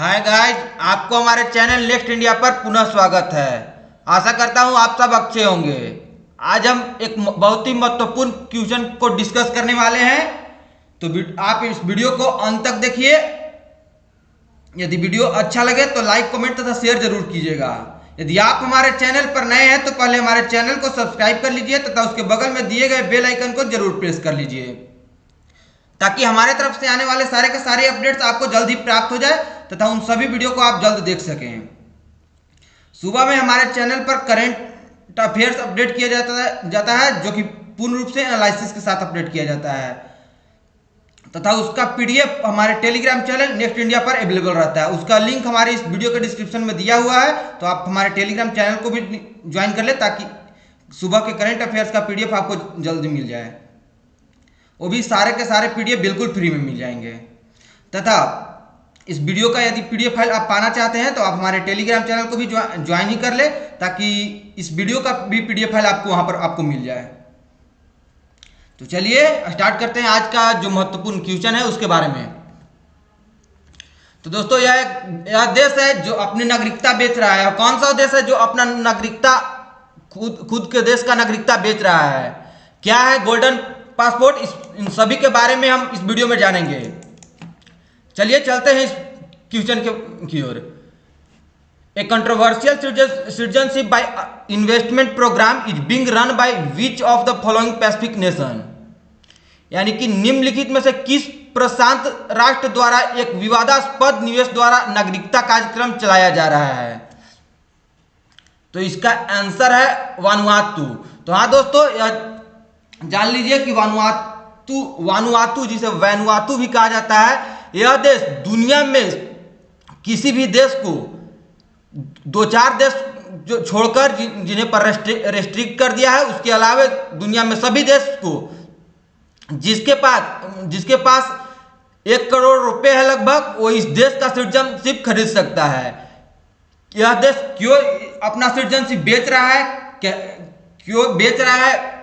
Hi guys, आपको हमारे channel next India पर पुनः स्वागत है। आशा करता हूं आप सब अच्छे होंगे। आज हम एक बहुत ही महत्वपूर्ण क्वेश्चन को डिस्कस करने वाले हैं, तो आप इस वीडियो को अंत तक देखिए। यदि वीडियो अच्छा लगे तो लाइक, कमेंट तथा शेयर जरूर कीजिएगा। यदि आप हमारे चैनल पर नए हैं तो पहले हमारे चैनल को सब्सक्राइब कर लीजिए तथा उसके बगल में दिए गए बेल आइकन को जरूर प्रेस कर लीजिए, ताकि हमारे तरफ से आने वाले सारे के सारे अपडेट्स आपको जल्द ही प्राप्त हो जाए तथा उन सभी वीडियो को आप जल्द देख सकें। सुबह में हमारे चैनल पर करंट अफेयर्स अपडेट किया जाता है जो कि पूर्ण रूप से एनालिसिस के साथ अपडेट किया जाता है तथा उसका पीडीएफ हमारे टेलीग्राम चैनल नेक्स्ट इंडिया पर अवेलेबल रहता है। उसका लिंक हमारे इस वीडियो के डिस्क्रिप्शन में दिया हुआ है, तो आप हमारे टेलीग्राम चैनल को भी ज्वाइन कर ले ताकि सुबह के करंट अफेयर्स का पीडीएफ आपको जल्दी मिल जाए। वो भी सारे के सारे पीडीएफ बिल्कुल फ्री में मिल जाएंगे। तथा इस वीडियो का यदि पीडीएफ फाइल आप पाना चाहते हैं तो आप हमारे टेलीग्राम चैनल को भी ज्वाइन ही कर ले, ताकि इस वीडियो का भी पीडीएफ फाइल आपको वहां पर आपको मिल जाए। तो चलिए स्टार्ट करते हैं आज का जो महत्वपूर्ण क्वेश्चन है उसके बारे में। तो दोस्तों, यह देश है जो अपनी नागरिकता बेच रहा है। कौन सा देश है जो अपना नागरिकता खुद के देश का नागरिकता बेच रहा है? क्या है गोल्डन पासपोर्ट? इन सभी के बारे में हम इस वीडियो में जानेंगे। चलिए चलते हैं इस क्वेश्चन की ओर। A controversial citizenship by investment programme is being run by which of the following Pacific nation? यानी कि निम्नलिखित में से किस प्रशांत राष्ट्र द्वारा एक विवादास्पद निवेश द्वारा नागरिकता कार्यक्रम चलाया जा रहा है? तो इसका आंसर है वानुआतू। तो हाँ दोस्तों, यह जान लीजिए कि वानुआतू जिसे वैनुआतू भी कहा जाता है, यह देश दुनिया में किसी भी देश को दो चार देश जो छोड़कर जिन्हें पर रेस्ट्रिक्ट कर दिया है, उसके अलावा दुनिया में सभी देश को जिसके पास 1 करोड़ रुपए है लगभग, वो इस देश का सिटीजनशिप खरीद सकता है। यह देश क्यों अपना सिटीजनशिप बेच रहा है? क्यों बेच रहा है?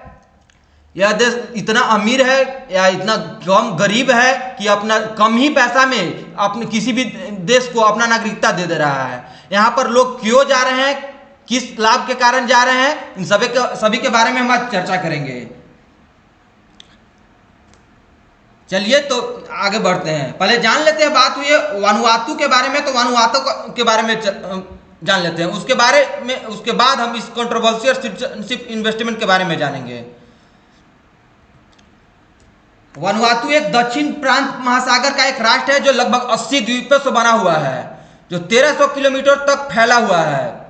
यह देश इतना अमीर है या इतना कम गरीब है कि अपना कम ही पैसा में अपने किसी भी देश को अपना नागरिकता दे दे रहा है। यहाँ पर लोग क्यों जा रहे हैं, किस लाभ के कारण जा रहे हैं, इन सभी के बारे में हम आज चर्चा करेंगे। चलिए तो आगे बढ़ते हैं। पहले जान लेते हैं, बात हुई है वानुआतू के बारे में, तो वानुआतू के बारे में जान लेते हैं। उसके बाद हम इस कंट्रोवर्शियल सिटीजनशिप इन्वेस्टमेंट के बारे में जानेंगे। वानुआतू एक दक्षिण प्रांत महासागर का एक राष्ट्र है जो लगभग 80 द्वीपों से बना हुआ है, जो 1300 किलोमीटर तक फैला हुआ है।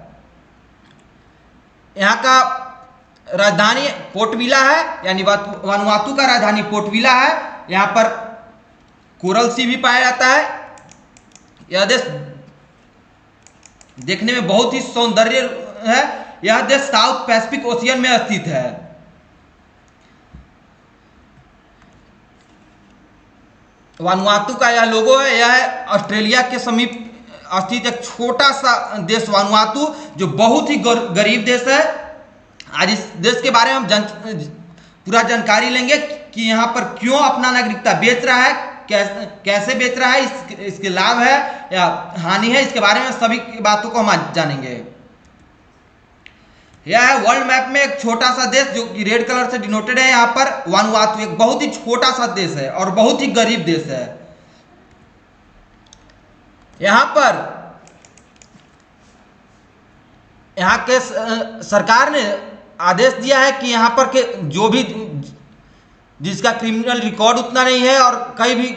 यहाँ का राजधानी पोर्टविला है, यानी वानुआतू का राजधानी पोर्टविला है। यहाँ पर कोरल सी भी पाया जाता है। यह देश देखने में बहुत ही सौंदर्य है। यह देश साउथ पैसिफिक ओशियन में स्थित है। वानुआतू का यह लोगो है। यह ऑस्ट्रेलिया के समीप स्थित एक छोटा सा देश वानुआतू, जो बहुत ही गरीब देश है। आज इस देश के बारे में हम पूरा जानकारी लेंगे कि यहाँ पर क्यों अपना नागरिकता बेच रहा है, कैसे बेच रहा है, इसके लाभ है या हानि है, इसके बारे में सभी बातों को हम आज जानेंगे। यह है वर्ल्ड मैप में एक छोटा सा देश जो कि रेड कलर से डिनोटेड है। यहाँ पर वानुआतू एक बहुत ही छोटा सा देश है और बहुत ही गरीब देश है। यहाँ के सरकार ने आदेश दिया है कि यहाँ पर के जो भी जिसका क्रिमिनल रिकॉर्ड उतना नहीं है और कई भी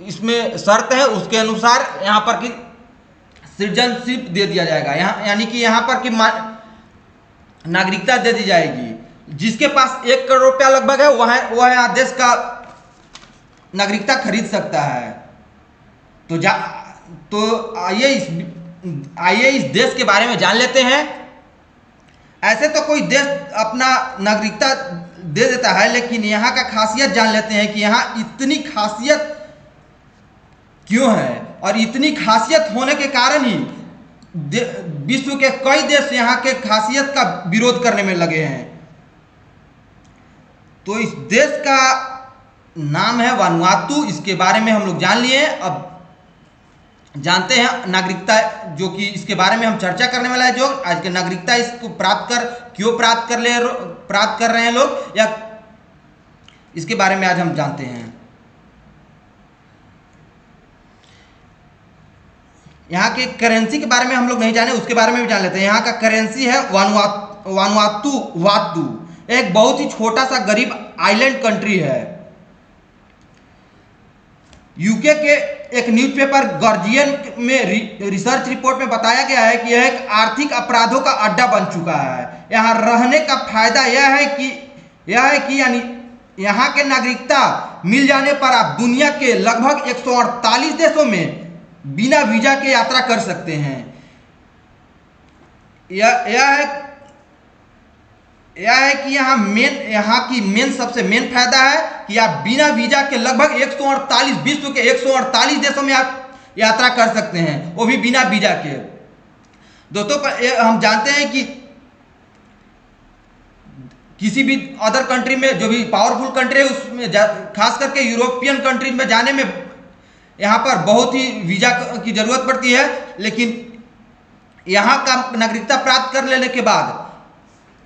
इसमें शर्त है, उसके अनुसार यहाँ पर की सिटीजनशिप दे दिया जाएगा। यानी कि यहाँ पर की नागरिकता दे दी जाएगी। जिसके पास 1 करोड़ रुपया लगभग है वह यहाँ देश का नागरिकता खरीद सकता है। तो आइए इस देश के बारे में जान लेते हैं। ऐसे तो कोई देश अपना नागरिकता दे देता है, लेकिन यहाँ का खासियत जान लेते हैं कि यहाँ इतनी खासियत क्यों है, और इतनी खासियत होने के कारण ही विश्व के कई देश यहाँ के खासियत का विरोध करने में लगे हैं। तो इस देश का नाम है वानुआतू। इसके बारे में हम लोग जान लिए। अब जानते हैं नागरिकता, जो कि इसके बारे में हम चर्चा करने वाला है। जो आज के नागरिकता इसको क्यों प्राप्त कर रहे हैं लोग, या इसके बारे में आज हम जानते हैं। यहाँ के करेंसी के बारे में हम लोग नहीं जाने, उसके बारे में भी जान लेते हैं। यहाँ का करेंसी है वानुआतू। एक बहुत ही छोटा सा गरीब आइलैंड कंट्री है। यूके के एक न्यूज़पेपर गार्जियन में रिसर्च रिपोर्ट में बताया गया है कि यह एक आर्थिक अपराधों का अड्डा बन चुका है। यहाँ रहने का फायदा यह है कि यानी यहाँ के नागरिकता मिल जाने पर आप दुनिया के लगभग 148 देशों में बिना वीजा के यात्रा कर सकते हैं। यह है कि यहाँ की सबसे मेन फायदा है कि आप बिना वीजा के लगभग 148 विश्व के 148 देशों में आप यात्रा कर सकते हैं, वो भी बिना वीजा के। दोस्तों हम जानते हैं कि किसी भी अदर कंट्री में, जो भी पावरफुल कंट्री है उसमें खास करके यूरोपियन कंट्री में जाने में यहाँ पर बहुत ही वीजा की जरूरत पड़ती है। लेकिन यहाँ का नागरिकता प्राप्त कर लेने के बाद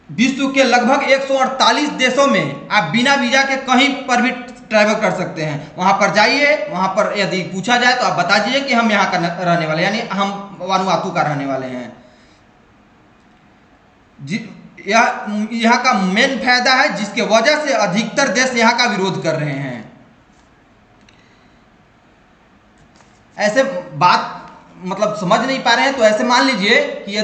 विश्व के लगभग 148 देशों में आप बिना वीजा के कहीं पर भी ट्रैवल कर सकते हैं। वहां पर जाइए, वहां पर यदि पूछा जाए तो आप बता दीजिए कि हम यहाँ का रहने वाले, यानी हम वानुआतू का रहने वाले हैं। यहाँ का मेन फायदा है जिसके वजह से अधिकतर देश यहाँ का विरोध कर रहे हैं। ऐसे बात मतलब समझ नहीं पा रहे हैं तो ऐसे मान लीजिए कि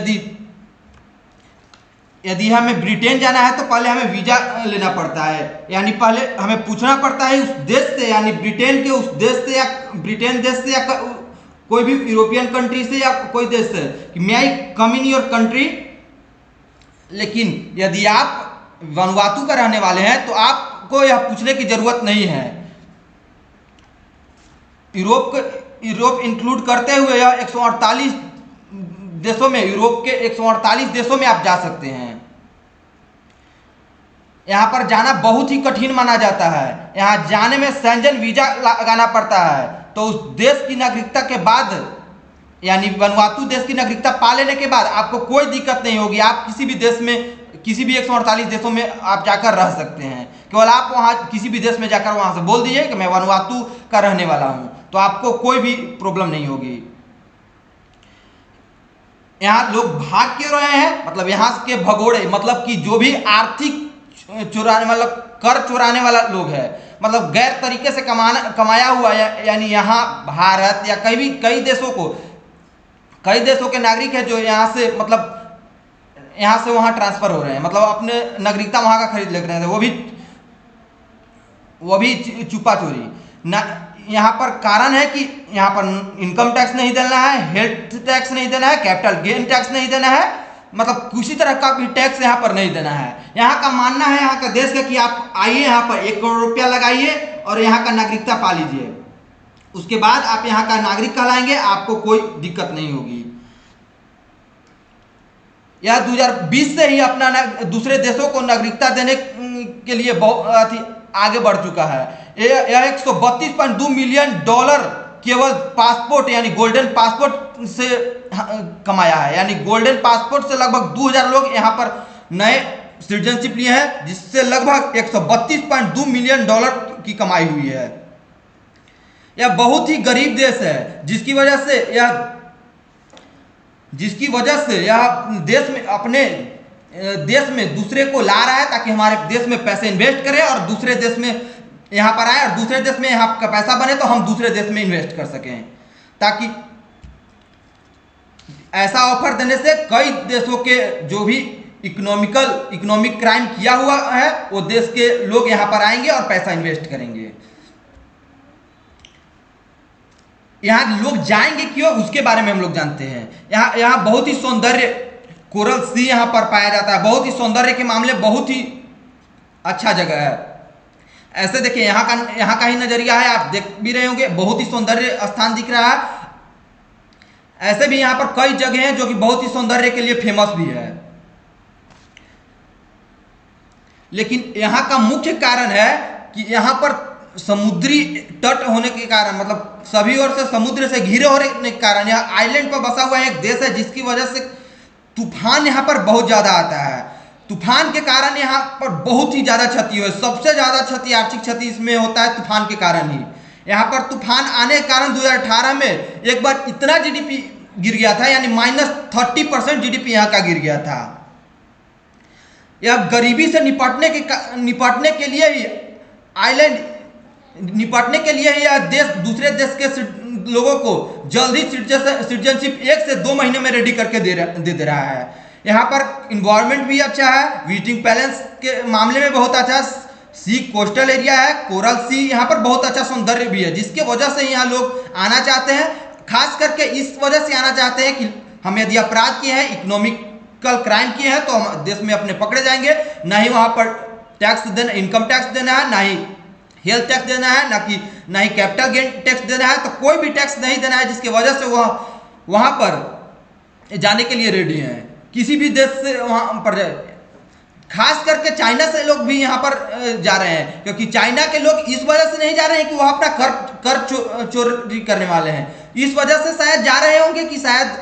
यदि हमें ब्रिटेन जाना है तो पहले हमें वीजा लेना पड़ता है, यानी पहले हमें पूछना पड़ता है उस देश से, यानी ब्रिटेन के उस देश से या ब्रिटेन देश से या कोई भी यूरोपियन कंट्री से या कोई देश से कि मे आई कम इन योर कंट्री। लेकिन यदि आप वानुआतू का रहने वाले हैं तो आपको यह पूछने की जरूरत नहीं है। यूरोप इंक्लूड करते हुए यह 148 देशों में, यूरोप के 148 देशों में आप जा सकते हैं। यहाँ पर जाना बहुत ही कठिन माना जाता है। यहाँ जाने में शेंजन वीजा लगाना पड़ता है। तो उस देश की नागरिकता के बाद, यानी वानुआतू देश की नागरिकता पा लेने के बाद आपको कोई दिक्कत नहीं होगी। आप किसी भी देश में, किसी भी 148 देशों में आप जाकर रह सकते हैं। केवल आप वहाँ किसी भी देश में जाकर वहाँ से बोल दीजिए कि मैं वानुआतू का रहने वाला हूँ, तो आपको कोई भी प्रॉब्लम नहीं होगी। यहाँ लोग भाग क्यों रहे हैं, मतलब यहाँ के भगोड़े, मतलब कि जो भी आर्थिक चुराने, मतलब कर चुराने वाला लोग है, मतलब गैर तरीके से कमाया हुआ, यानी यहाँ भारत या कई देशों के नागरिक है जो यहाँ से, मतलब यहाँ से वहाँ ट्रांसफर हो रहे हैं, मतलब अपने नागरिकता वहाँ का खरीद ले रहे हैं, वो भी छुपा चोरी ना। यहाँ पर कारण है कि यहाँ पर इनकम टैक्स नहीं देना है, हेल्थ टैक्स नहीं देना है, कैपिटल गेन टैक्स नहीं देना है, मतलब किसी तरह का भी टैक्स यहाँ पर नहीं देना है। यहाँ का मानना है, यहाँ का देश का, कि आप आइए यहाँ पर 1 करोड़ रुपया लगाइए और यहाँ का नागरिकता पा लीजिए, उसके बाद आप यहाँ का नागरिक कहलाएंगे, आपको कोई दिक्कत नहीं होगी। यह 2020 से ही अपना दूसरे देशों को नागरिकता देने के लिए बहुत आगे बढ़ चुका है। यह $132.2 मिलियन केवल पासपोर्ट, यानी गोल्डन पासपोर्ट से कमाया है। यानी गोल्डन पासपोर्ट से लगभग 2000 लोग यहाँ पर नए सिटीजनशिप लिए हैं, जिससे लगभग $132.2 मिलियन की कमाई हुई है। यह बहुत ही गरीब देश है, जिसकी वजह से यह अपने देश में दूसरे को ला रहा है, ताकि हमारे देश में पैसे इन्वेस्ट करें और दूसरे देश में यहाँ पर आए और दूसरे देश में यहाँ का पैसा बने तो हम दूसरे देश में इन्वेस्ट कर सकें। ताकि ऐसा ऑफर देने से कई देशों के जो भी इकोनॉमिक क्राइम किया हुआ है वो देश के लोग यहाँ पर आएंगे और पैसा इन्वेस्ट करेंगे। यहाँ लोग जाएंगे क्यों, उसके बारे में हम लोग जानते हैं। यहाँ बहुत ही सौंदर्य कोरल सी यहाँ पर पाया जाता है, बहुत ही सौंदर्य के मामले बहुत ही अच्छा जगह है। ऐसे देखिए यहाँ का ही नजरिया है, आप देख भी रहे होंगे, बहुत ही सौंदर्य स्थान दिख रहा है। ऐसे भी यहाँ पर कई जगह हैं जो कि बहुत ही सौंदर्य के लिए फेमस भी है। लेकिन यहाँ का मुख्य कारण है कि यहाँ पर समुद्री तट होने के कारण, मतलब सभी ओर से समुद्र से घिरे होने के कारण यह आइलैंड पर बसा हुआ एक देश है, जिसकी वजह से तूफान यहाँ पर बहुत ज़्यादा आता है। तूफान के कारण यहाँ पर बहुत ही ज़्यादा क्षति हुई। सबसे ज़्यादा क्षति, आर्थिक क्षति इसमें होता है तूफान के कारण ही। यहाँ पर तूफान आने के कारण 2018 में एक बार इतना जीडीपी गिर गया था, यानी -30% जीडीपी यहाँ का गिर गया था। यह गरीबी से निपटने के लिए ही आइलैंड निपटने के लिए यह देश दूसरे देश के लोगों को जल्दी सिटीजनशिप 1 से 2 महीने में रेडी करके दे रहा है। यहाँ पर इन्वायरमेंट भी अच्छा है, विजिटिंग पैलेस के मामले में बहुत अच्छा सी कोस्टल एरिया है, कोरल सी, यहाँ पर बहुत अच्छा सौंदर्य भी है, जिसके वजह से यहाँ लोग आना चाहते हैं। खास करके इस वजह से आना चाहते हैं कि हम यदि अपराध किए हैं, इकोनॉमिकल क्राइम किए हैं, तो हम देश में अपने पकड़े जाएंगे। ना ही वहाँ पर टैक्स देना, इनकम टैक्स देना है, ना ही हेल्थ टैक्स देना है, ना ही कैपिटल गेन टैक्स देना है, तो कोई भी टैक्स नहीं देना है, जिसकी वजह से वहाँ पर जाने के लिए रेडी हैं। किसी भी देश से वहाँ पर जाए, खास करके चाइना से लोग भी यहाँ पर जा रहे हैं, क्योंकि चाइना के लोग इस वजह से नहीं जा रहे हैं कि वह अपना कर चोरी करने वाले हैं। इस वजह से शायद जा रहे होंगे कि शायद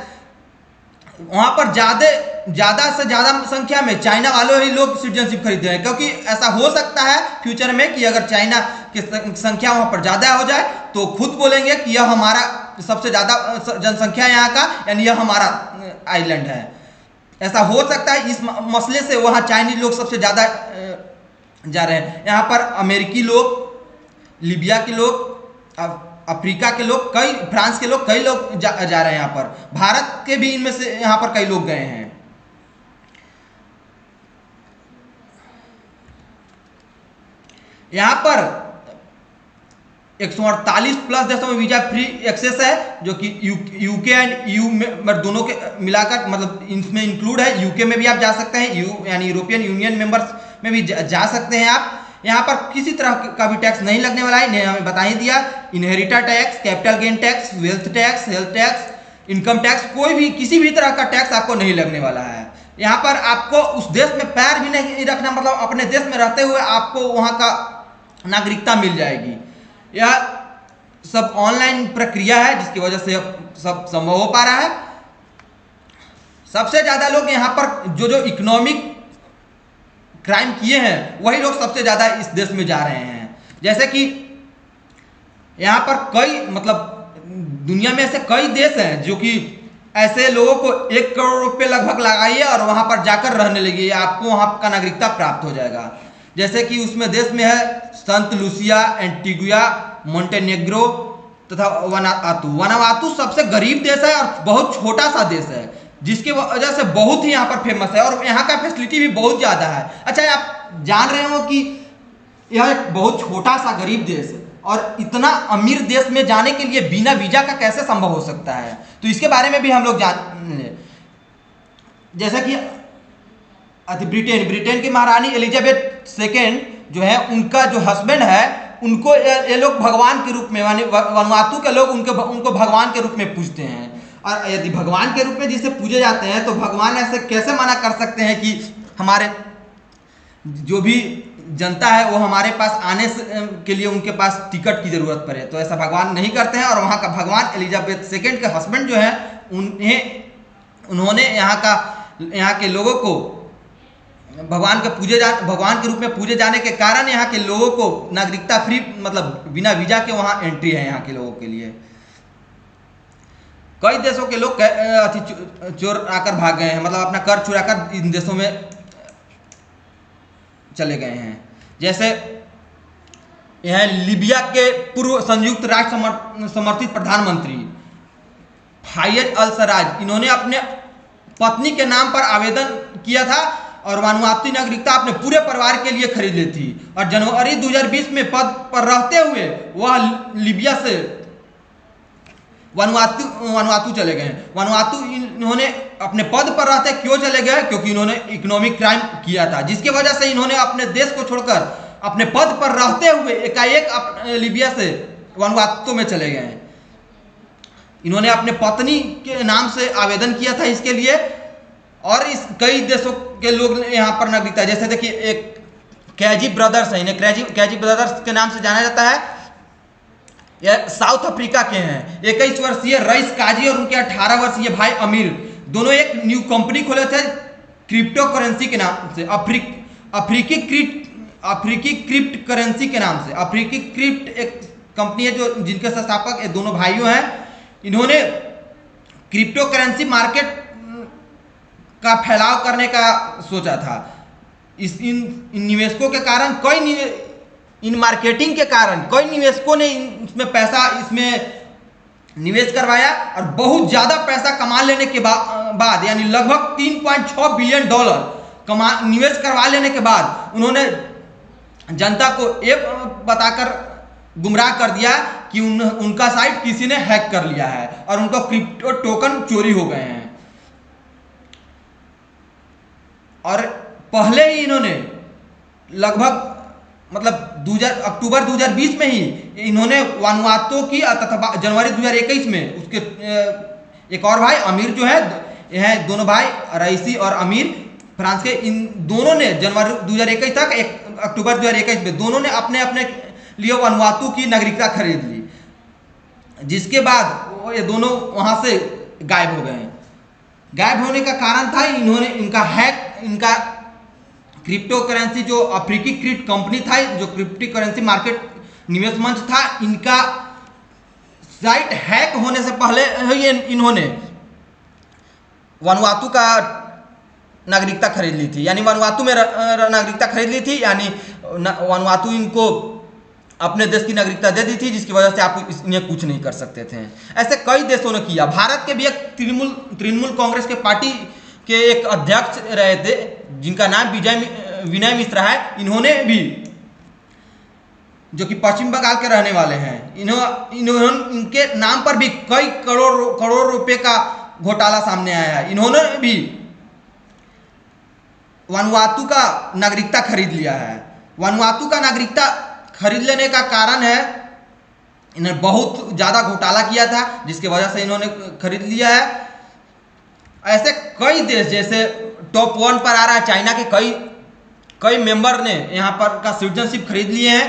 वहाँ पर ज़्यादा से ज़्यादा संख्या में चाइना वालों ही लोग सिटीजनशिप खरीदते हैं, क्योंकि ऐसा हो सकता है फ्यूचर में कि अगर चाइना की संख्या वहाँ पर ज़्यादा हो जाए तो खुद बोलेंगे कि यह हमारा सबसे ज़्यादा जनसंख्या यहाँ का, यानी यह हमारा आइलैंड है। ऐसा हो सकता है, इस मसले से वहाँ चाइनीज लोग सबसे ज़्यादा जा रहे हैं। यहाँ पर अमेरिकी लोग, लीबिया के लोग, अफ्रीका के लोग, कई फ्रांस के लोग, कई लोग जा रहे हैं यहाँ पर। भारत के भी इनमें से यहाँ पर कई लोग गए हैं। यहाँ पर 148 प्लस देशों में वीजा फ्री एक्सेस है, जो कि यूके एंड ईयू में दोनों के मिलाकर, मतलब इसमें इंक्लूड है। यूके में भी आप जा सकते हैं, यानी यूरोपियन यूनियन मेंबर्स में भी जा सकते हैं आप। यहाँ पर किसी तरह का भी टैक्स नहीं लगने वाला है, इन्हें हमें बता ही दिया। Inheritance tax, capital gain tax, wealth tax, health tax, income tax, कोई भी किसी भी तरह का टैक्स आपको नहीं लगने वाला है। यहाँ पर आपको उस देश में पैर भी नहीं रखना, मतलब अपने देश में रहते हुए आपको वहाँ का नागरिकता मिल जाएगी। यह सब ऑनलाइन प्रक्रिया है, जिसकी वजह से सब संभव हो पा रहा है। सबसे ज्यादा लोग यहाँ पर जो इकोनॉमिक क्राइम किए हैं, वही लोग सबसे ज्यादा इस देश में जा रहे हैं। जैसे कि यहाँ पर कई, मतलब दुनिया में ऐसे कई देश हैं जो कि ऐसे लोगों को 1 करोड़ रुपए लगभग लगाइए और वहां पर जाकर रहने लगिए, आपको वहां का नागरिकता प्राप्त हो जाएगा। जैसे कि उसमें देश में है संत लूसिया, एंटीगुआ, मोंटेनेग्रो तथा वनावातु सबसे गरीब देश है और बहुत छोटा सा देश है, जिसकी वजह से बहुत ही यहाँ पर फेमस है और यहाँ का फैसिलिटी भी बहुत ज़्यादा है। अच्छा, आप जान रहे हो कि यह एक बहुत छोटा सा गरीब देश है और इतना अमीर देश में जाने के लिए बिना वीजा का कैसे संभव हो सकता है, तो इसके बारे में भी हम लोग जान। जैसे कि ब्रिटेन की महारानी एलिजाबेथ सेकेंड जो है, उनका जो हस्बैंड है, उनको ये लोग भगवान के रूप में, यानी वनुआतु के लोग उनको भगवान के रूप में पूजते हैं। और यदि भगवान के रूप में जिसे पूजे जाते हैं, तो भगवान ऐसे कैसे मना कर सकते हैं कि हमारे जो भी जनता है वो हमारे पास आने के लिए उनके पास टिकट की जरूरत पड़े, तो ऐसा भगवान नहीं करते हैं। और वहाँ का भगवान एलिजाबेथ सेकेंड के हस्बैंड जो है, उन्होंने यहाँ के लोगों को भगवान के रूप में पूजे जाने के कारण यहाँ के लोगों को नागरिकता फ्री, मतलब बिना वीजा के वहाँ एंट्री है यहाँ के लोगों के लिए। कई देशों के लोग चोर आकर भाग गए हैं, मतलब अपना कर चुराकर इन देशों में चले गए हैं। जैसे यह लीबिया के पूर्व संयुक्त राष्ट्र समर्थित प्रधानमंत्री फायद अल सराज, इन्होंने अपने पत्नी के नाम पर आवेदन किया था और वनुआतु नागरिकता अपने पूरे परिवार के लिए खरीद ली थी। और जनवरी 2020 में पद पर रहते हुए वह लीबिया से वनुआतु चले गए। वनुआतु इन्होंने अपने पद पर रहते क्यों चले गए? क्योंकि इन्होंने इकोनॉमिक क्राइम किया था, जिसकी वजह से इन्होंने अपने देश को छोड़कर अपने पद पर रहते हुए एकाएक लीबिया से वनुआतु में चले गए। इन्होंने अपने पत्नी के नाम से आवेदन किया था इसके लिए, और इस कई देशों के लोग यहाँ पर नागरिकता, जैसे देखिए एक कैजी ब्रदर्स हैं, इन्हें कैजी ब्रदर्स के नाम से जाना जाता है। यह साउथ अफ्रीका के हैं। 21 वर्षीय रईस काजी और उनके 18 वर्षीय भाई अमीर दोनों एक न्यू कंपनी खोले थे क्रिप्टो करेंसी के नाम से, अफ्रीकी क्रिप्ट करेंसी के नाम से। अफ्रीकी क्रिप्ट एक कंपनी है जो जिनके संस्थापक ये दोनों भाइयों हैं। इन्होंने क्रिप्टो करेंसी मार्केट का फैलाव करने का सोचा था। इन निवेशकों के कारण इन मार्केटिंग के कारण कई निवेशकों ने इसमें निवेश करवाया और बहुत ज्यादा पैसा कमा लेने के बाद यानी लगभग 3.6 बिलियन डॉलर निवेश करवा लेने के बाद उन्होंने जनता को ये बताकर गुमराह कर दिया कि उनका साइट किसी ने हैक कर लिया है और उनका क्रिप्टो टोकन चोरी हो गए हैं। और पहले ही इन्होंने लगभग अक्टूबर 2020 में ही इन्होंने वानुआतू की तथा जनवरी 2021 में उसके एक और भाई अमीर जो है, यह दोनों भाई रईसी और अमीर फ्रांस के, इन दोनों ने जनवरी 2021 तक अक्टूबर 2021 में दोनों ने अपने अपने लिए वानुआतू की नागरिकता खरीद ली, जिसके बाद ये दोनों वहां से गायब हो गए। गायब होने का कारण था इनका क्रिप्टो करेंसी जो अफ्रीकी क्रिप्ट कंपनी था, जो क्रिप्टो करेंसी मार्केट निवेश मंच था, इनका साइट हैक होने से पहले इन्होंने वानुआतू का नागरिकता खरीद ली थी, यानी वानुआतू में नागरिकता खरीद ली थी, यानी वानुआतू इनको अपने देश की नागरिकता दे दी थी, जिसकी वजह से आप इन्हें कुछ नहीं कर सकते थे। ऐसे कई देशों ने किया। भारत के भी एक तृणमूल कांग्रेस के पार्टी के एक अध्यक्ष रहे थे जिनका नाम विनय मिश्रा है। इन्होंने भी, जो कि पश्चिम बंगाल के रहने वाले हैं, इनके नाम पर भी कई करोड़ रुपए का घोटाला सामने आया है। इन्होंने भी वानुआतू का नागरिकता खरीद लिया है। वानुआतू का नागरिकता खरीद लेने का कारण है इन्होंने बहुत ज़्यादा घोटाला किया था, जिसकी वजह से इन्होंने खरीद लिया है। ऐसे कई देश, जैसे टॉप 1 पर आ रहा है चाइना के कई मेंबर ने यहाँ पर का सिटीजनशिप खरीद लिए हैं।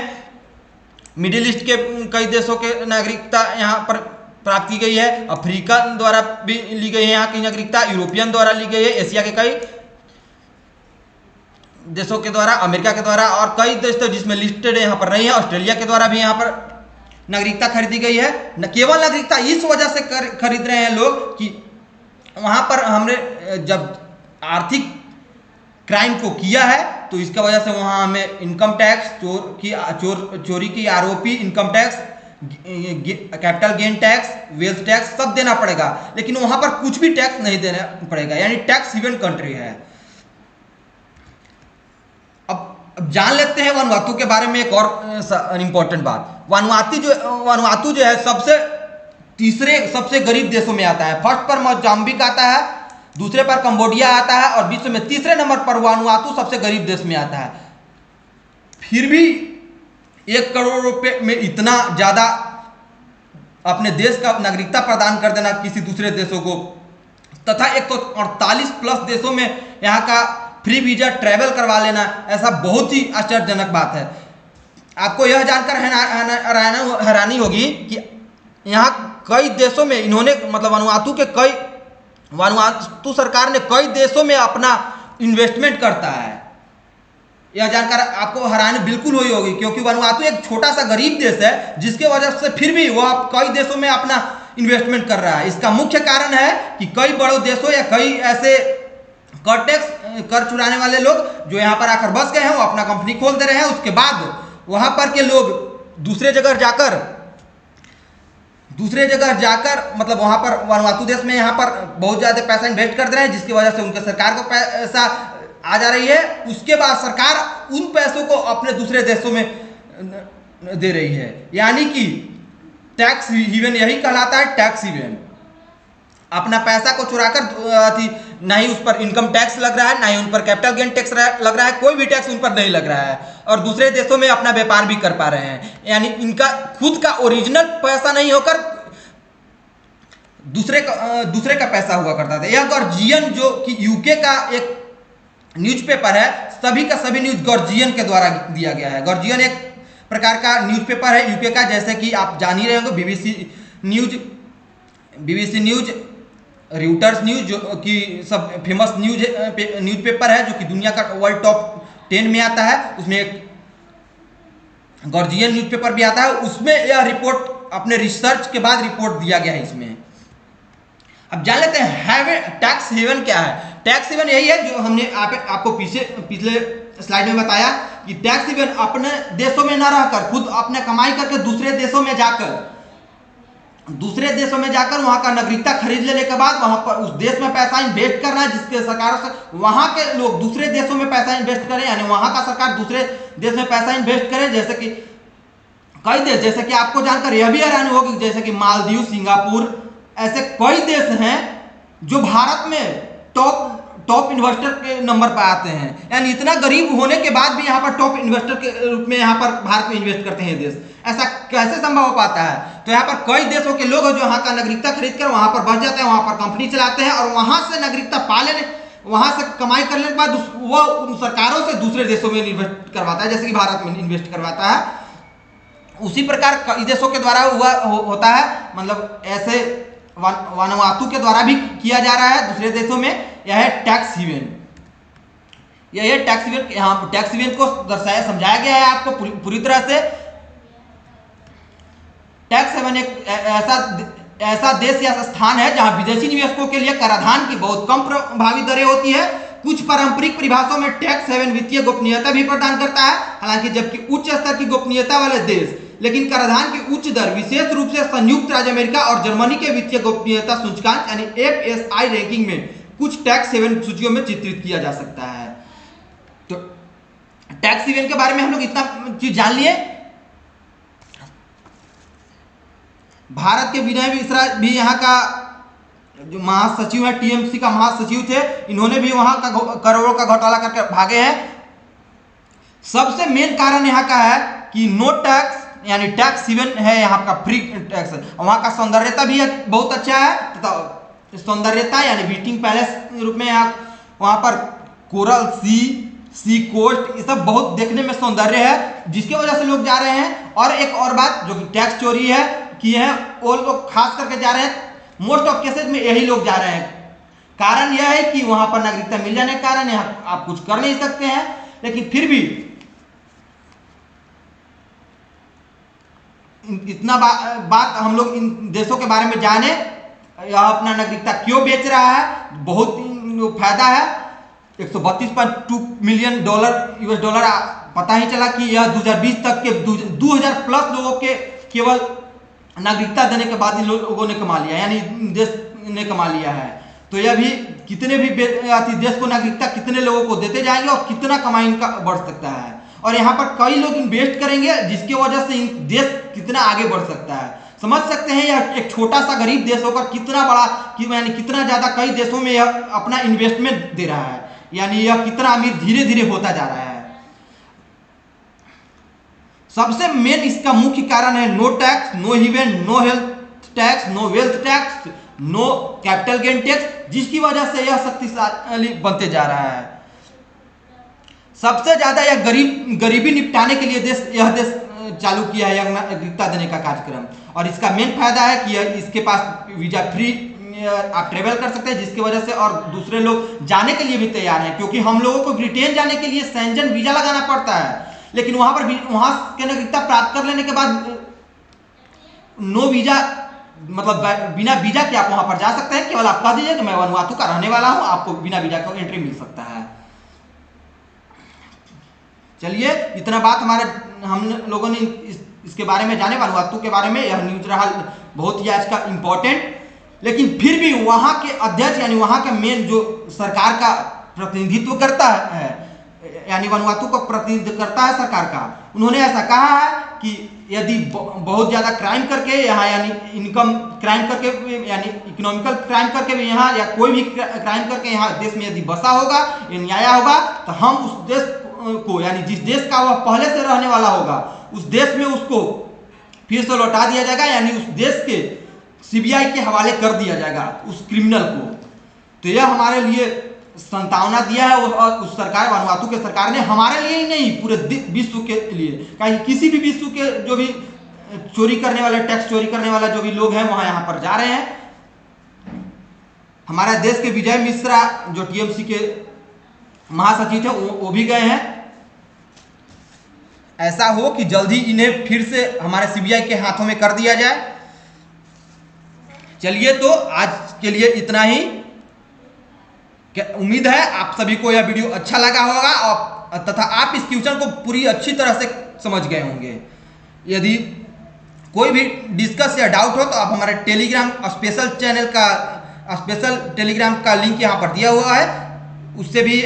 मिडिल ईस्ट के कई देशों के नागरिकता यहाँ पर प्राप्त की गई है। अफ्रीका द्वारा भी ली गई है यहाँ की नागरिकता, यूरोपियन द्वारा ली गई है, एशिया के कई देशों के द्वारा, अमेरिका के द्वारा, और कई देश तो जिसमें लिस्टेड यहाँ पर नहीं है। ऑस्ट्रेलिया के द्वारा भी यहाँ पर नागरिकता खरीदी गई है। न केवल नागरिकता इस वजह से खरीद रहे हैं लोग कि वहाँ पर हमने जब आर्थिक क्राइम को किया है तो इसका वजह से वहाँ हमें इनकम टैक्स, चोरी की आरोपी income tax, capital gain tax, wealth tax सब देना पड़ेगा, लेकिन वहाँ पर कुछ भी टैक्स नहीं देना पड़ेगा, यानी टैक्स हेवन कंट्री है। अब जान लेते हैं वानुआतू के बारे में एक और इंपॉर्टेंट बात। वानुआतू जो है सबसे गरीब देशों में आता है। फर्स्ट पर मोजाम्बिक आता है, दूसरे पर कंबोडिया आता है और विश्व में तीसरे नंबर पर वानुआतू सबसे गरीब देश में आता है। फिर भी 1 करोड़ रुपए में इतना ज्यादा अपने देश का नागरिकता प्रदान कर देना किसी दूसरे देशों को, तथा 148 प्लस देशों में यहाँ का फ्री वीजा ट्रैवल करवा लेना, ऐसा बहुत ही आश्चर्यजनक बात है। आपको यह जानकर हैरानी होगी कि यहाँ कई देशों में इन्होंने वानुआतू सरकार ने कई देशों में अपना इन्वेस्टमेंट करता है। यह जानकर आपको हैरानी बिल्कुल हुई होगी, क्योंकि वानुआतू एक छोटा सा गरीब देश है, जिसके वजह से फिर भी वह कई देशों में अपना इन्वेस्टमेंट कर रहा है। इसका मुख्य कारण है कि कई बड़े देशों या कई ऐसे कर चुराने वाले लोग जो यहाँ पर आकर बस गए हैं, वो अपना कंपनी खोल दे रहे हैं। उसके बाद वहां पर के लोग दूसरे जगह जाकर वहां पर वानुआतू देश में यहाँ पर बहुत ज्यादा पैसा इन्वेस्ट कर दे रहे हैं, जिसकी वजह से उनके सरकार को पैसा आ जा रही है। उसके बाद सरकार उन पैसों को अपने दूसरे देशों में दे रही है, यानी कि टैक्स हेवन यही कहलाता है, टैक्स हेवन। अपना पैसा को चुराकर ना ही उस पर इनकम टैक्स लग रहा है, ना ही उन पर कैपिटल गेन टैक्स लग रहा है, कोई भी टैक्स उन पर नहीं लग रहा है, और दूसरे देशों में अपना व्यापार भी कर पा रहे हैं। यानी इनका खुद का ओरिजिनल पैसा नहीं होकर दूसरे का पैसा हुआ करता था। यह गार्जियन जो कि यूके का एक न्यूज़पेपर है, सभी का सभी न्यूज गार्जियन के द्वारा दिया गया है। गार्जियन एक प्रकार का न्यूज़पेपर है यूके का, जैसे कि आप जान ही रहे होंगे बीबीसी न्यूज, रॉयटर्स न्यूज, जो कि सब फेमस न्यूज़पेपर है, जो कि दुनिया का वर्ल्ड टॉप 10 में आता है। उसमें एक गार्जियन न्यूज़पेपर भी आता है, उसमें यह रिपोर्ट अपने रिसर्च के बाद रिपोर्ट दिया गया है इसमें। अब जान लेते हैं टैक्स हेवन क्या है। टैक्स हेवन यही है जो हमने आपको पिछले स्लाइड में बताया कि टैक्स हेवन अपने देशों में न रहकर खुद अपने कमाई करके दूसरे देशों में जाकर वहां का नागरिकता खरीद लेने के बाद वहां पर उस देश में पैसा इन्वेस्ट करना है, जिसके सरकार से वहां के लोग दूसरे देशों में पैसा इन्वेस्ट करें, यानी वहां का सरकार दूसरे देश में पैसा इन्वेस्ट करे। जैसे कि कई देश, जैसे कि आपको जानकर यह भी हैरानी होगी, जैसे कि मालदीव, सिंगापुर, ऐसे कई देश हैं जो भारत में टॉप इन्वेस्टर के नंबर पर आते हैं। यानी इतना गरीब होने के बाद भी यहाँ पर टॉप इन्वेस्टर के रूप में यहाँ पर भारत में इन्वेस्ट करते हैं देश। ऐसा कैसे संभव हो पाता है? तो यहाँ पर कई देशों के लोग जो यहाँ का नागरिकता खरीद कर वहां पर बस जाते हैं, वहां पर कंपनी चलाते हैं और वहां से नागरिकता पा लेने, वहां से कमाई करने के बाद वो उन सरकारों से दूसरे देशों में इन्वेस्ट करवाता है, जैसे कि भारत में इन्वेस्ट करवाता है। उसी प्रकार कई देशों के द्वारा होता है, मतलब ऐसे वानुआतू के द्वारा भी किया जा रहा है दूसरे देशों में। यह है टैक्स हेवन। यह है टैक्स हेवन। यहाँ टैक्स हेवन को दर्शाया, समझाया गया है आपको पूरी तरह से। टैक्स हेवन एक ऐसा देश या स्थान है जहां विदेशी निवेशकों के लिए कराधान की बहुत कम प्रभावी दरें होती है। कुछ पारंपरिक परिभाषाओं में टैक्स हेवन वित्तीय गोपनीयता भी प्रदान करता है, हालांकि जबकि उच्च स्तर की गोपनीयता वाले देश, लेकिन कराधान की उच्च दर विशेष रूप से संयुक्त राज्य अमेरिका और जर्मनी के वित्तीय गोपनीयता सूचकांक यानी FSI रैंकिंग में कुछ टैक्स हेवन सूचियों में चित्रित किया जा सकता है। तो टैक्स हेवन के बारे में हम लोग इतना चीज जान लिए। भारत के विनय मिश्रा भी यहाँ का जो महासचिव है, TMC का महासचिव थे, इन्होंने भी वहां का करोड़ों का घोटाला करके भागे हैं। सबसे मेन कारण यहाँ का है कि नो टैक्स यानी टैक्स हेवन है, यहाँ का फ्री टैक्स। वहाँ का सौंदर्यता भी बहुत अच्छा है, तथा सौंदर्यता यानी विजिटिंग पैलेस रूप में वहाँ पर कोरल सी कोस्ट, ये सब बहुत देखने में सौंदर्य है, जिसकी वजह से लोग जा रहे हैं। और एक और बात जो कि टैक्स चोरी है कि है, वो लोग खास करके जा रहे हैं, मोस्ट ऑफ केसेज में यही लोग जा रहे हैं। कारण यह है कि वहां पर नागरिकता मिल जाने के कारण यहाँ आप कुछ कर नहीं सकते हैं, लेकिन फिर भी इतना बात हम लोग इन देशों के बारे में जाने, यह अपना नागरिकता क्यों बेच रहा है, बहुत फायदा है। 132.2 मिलियन US डॉलर पता ही चला कि यह 2020 तक के 2000 प्लस लोगों के केवल नागरिकता देने के बाद इन लोगों ने कमा लिया, यानी देश ने कमा लिया है। तो यह भी कितने भी देश को नागरिकता कितने लोगों को देते जाएंगे और कितना कमाई इनका बढ़ सकता है। और यहाँ पर कई लोग इन्वेस्ट करेंगे, जिसकी वजह से देश कितना आगे बढ़ सकता है। समझ सकते हैं यह एक छोटा सा गरीब देश होकर कितना बड़ा, यानी कितना ज्यादा कई देशों में यह अपना इन्वेस्टमेंट दे रहा है, यानी यह कितना अमीर धीरे धीरे होता जा रहा है। सबसे मेन इसका मुख्य कारण है no tax, no haven, no health tax, no wealth tax, no capital gain tax, जिसकी वजह से यह शक्तिशाली बनते जा रहा है। सबसे ज्यादा यह गरीबी निपटाने के लिए यह देश चालू किया है यह नागरिकता देने का कार्यक्रम। और इसका मेन फायदा है कि इसके पास वीजा फ्री आप ट्रेवल कर सकते हैं, जिसकी वजह से और दूसरे लोग जाने के लिए भी तैयार हैं, क्योंकि हम लोगों को ब्रिटेन जाने के लिए शेंजन वीजा लगाना पड़ता है, लेकिन वहां के नागरिकता प्राप्त कर लेने के बाद नो वीजा, मतलब बिना वीजा के आप वहां पर जा सकते हैं। केवल आप कह दीजिए कि मैं वनुआतू का रहने वाला हूं, आपको बिना वीजा का एंट्री मिल सकता है। चलिए, इतना बात हम लोगों ने इसके बारे में जाने, वनुआतू के बारे में। यह न्यूज रहा बहुत ही आज का इंपॉर्टेंट। लेकिन फिर भी वहां के अध्यक्ष यानी वहां का मेन जो सरकार का प्रतिनिधित्व करता है, यानी वनुआतू का प्रतिनिधित्व करता है सरकार का, उन्होंने ऐसा कहा है कि यदि बहुत ज्यादा क्राइम करके यहाँ, यानी इनकम क्राइम करके, यानी इकोनॉमिकल क्राइम करके भी यहाँ, या कोई भी क्राइम करके यहाँ देश में यदि बसा होगा, न्याय होगा, तो हम उस देश को, यानी जिस देश का वह पहले से रहने वाला होगा, उस देश में उसको फिर से लौटा दिया जाएगा, यानी उस देश के CBI के हवाले कर दिया जाएगा उस क्रिमिनल को। तो यह हमारे लिए संतावना दिया है और उस सरकार वानुआतू के सरकार ने हमारे लिए ही नहीं पूरे विश्व के लिए, कहीं किसी भी विश्व के जो भी चोरी करने वाले, टैक्स चोरी करने वाला जो भी लोग हैं वहां यहाँ पर जा रहे हैं। हमारे देश के विजय मिश्रा जो टीएमसी के महासचिव थे वो भी गए हैं। ऐसा हो कि जल्दी इन्हें फिर से हमारे सीबीआई के हाथों में कर दिया जाए। चलिए तो आज के लिए इतना ही। उम्मीद है आप सभी को यह वीडियो अच्छा लगा होगा और तथा आप इस क्वेश्चन को पूरी अच्छी तरह से समझ गए होंगे। यदि कोई भी डिस्कस या डाउट हो तो आप हमारे टेलीग्राम स्पेशल चैनल का स्पेशल टेलीग्राम का लिंक यहाँ पर दिया हुआ है, उससे भी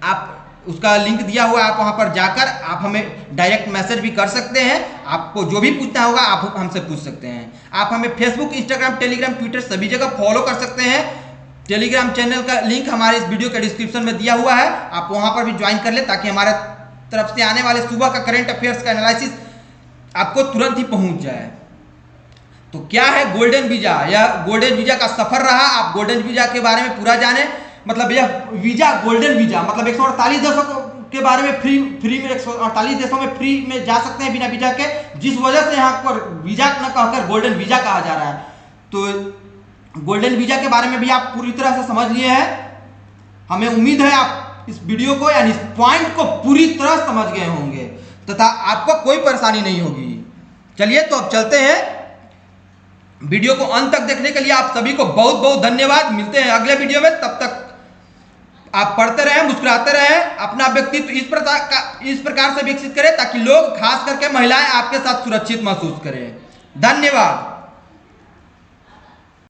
आप उसका लिंक दिया हुआ है, आप वहाँ पर जाकर आप हमें डायरेक्ट मैसेज भी कर सकते हैं। आपको जो भी पूछना होगा आप हमसे पूछ सकते हैं। आप हमें फेसबुक, इंस्टाग्राम, टेलीग्राम, ट्विटर सभी जगह फॉलो कर सकते हैं। टेलीग्राम चैनल का लिंक हमारे इस वीडियो के डिस्क्रिप्शन में दिया हुआ है, आप वहाँ पर भी ज्वाइन कर लें ताकि हमारे तरफ से आने वाले सुबह का करंट अफेयर्स का एनालिसिस आपको तुरंत ही पहुँच जाए। तो क्या है गोल्डन वीजा? यह गोल्डन वीजा का सफर रहा। आप गोल्डन वीजा के बारे में पूरा जाने, मतलब यह वीजा गोल्डन वीजा मतलब 148 देशों के बारे में फ्री में 148 देशों में फ्री में जा सकते हैं बिना वीजा के, जिस वजह से यहाँ पर वीजा न कहकर गोल्डन वीजा कहा जा रहा है। तो गोल्डन वीजा के बारे में भी आप पूरी तरह से समझ लिए हैं। हमें उम्मीद है आप इस वीडियो को यानी इस पॉइंट को पूरी तरह समझ गए होंगे तथा आपको कोई परेशानी नहीं होगी। चलिए तो अब चलते हैं। वीडियो को अंत तक देखने के लिए आप सभी को बहुत बहुत धन्यवाद। मिलते हैं अगले वीडियो में, तब तक आप पढ़ते रहें, मुस्कुराते रहें, अपना व्यक्तित्व इस प्रकार से विकसित करें ताकि लोग, खास करके महिलाएं, आपके साथ सुरक्षित महसूस करें। धन्यवाद।